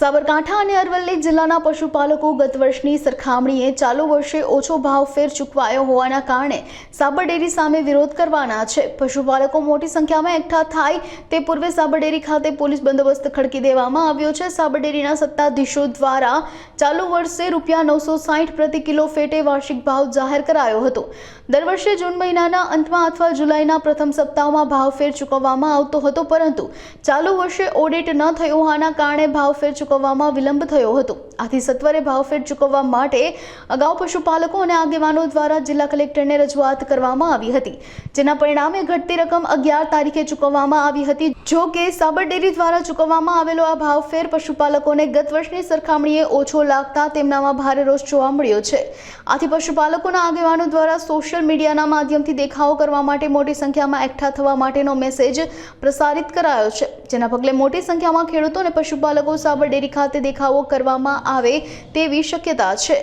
સાબરકાંઠા અને અરવલ્લી જિલ્લાના પશુપાલકો ગત વર્ષની સરખામણીએ ચાલુ વર્ષે ઓછો ભાવ ફેર ચૂકવાયો હોવાના કારણે સાબર ડેરી સામે વિરોધ કરવાના છે। પશુપાલકો મોટી સંખ્યામાં એકઠા થાય તે પૂર્વે સાબર ડેરી ખાતે પોલીસ બંદોબસ્ત ખડકી દેવામાં આવ્યો છે। સાબર ડેરીના સત્તાધીશો દ્વારા ચાલુ વર્ષે ₹960 પ્રતિ કિલો ફેટે વાર્ષિક ભાવ જાહેર કરાયો હતો। દર વર્ષે જૂન મહિનાના અંતમાં અથવા જુલાઈના પ્રથમ સપ્તાહમાં ભાવ ફેર ચૂકવવામાં આવતો હતો, પરંતુ ચાલુ વર્ષે ઓડિટ ન થયો હોવાના કારણે ભાવ ફેર ચૂકવવામાં વિલંબ થયો હતો। આથી સત્વરે ભાવફેર ચૂકવવા માટે અગાઉ પશુપાલકો અને આગેવાનો દ્વારા જિલ્લા કલેક્ટરને રજૂઆત કરવામાં આવી હતી, જેના પરિણામે ઘટતી રકમ 11 તારીખે ચૂકવવામાં આવી હતી। જો કે સાબર ડેરી દ્વારા ચૂકવવામાં આવેલો આ ભાવફેર પશુપાલકોને ગત વર્ષની સરખામણીએ ઓછો લાગતા તેમનામાં ભારે રોષ જોવા મળ્યો છે। આથી પશુપાલકોના આગેવાનો દ્વારા સોશિયલ મીડિયાના માધ્યમથી દેખાવો કરવા માટે મોટી સંખ્યામાં એકઠા થવા માટેનો મેસેજ પ્રસારિત કરાયો છે, જેના પગલે મોટી સંખ્યામાં ખેડૂતો અને પશુપાલકો સાબર ડેરી ખાતે દેખાવો કરવામાં આવે તેવી શક્યતા છે।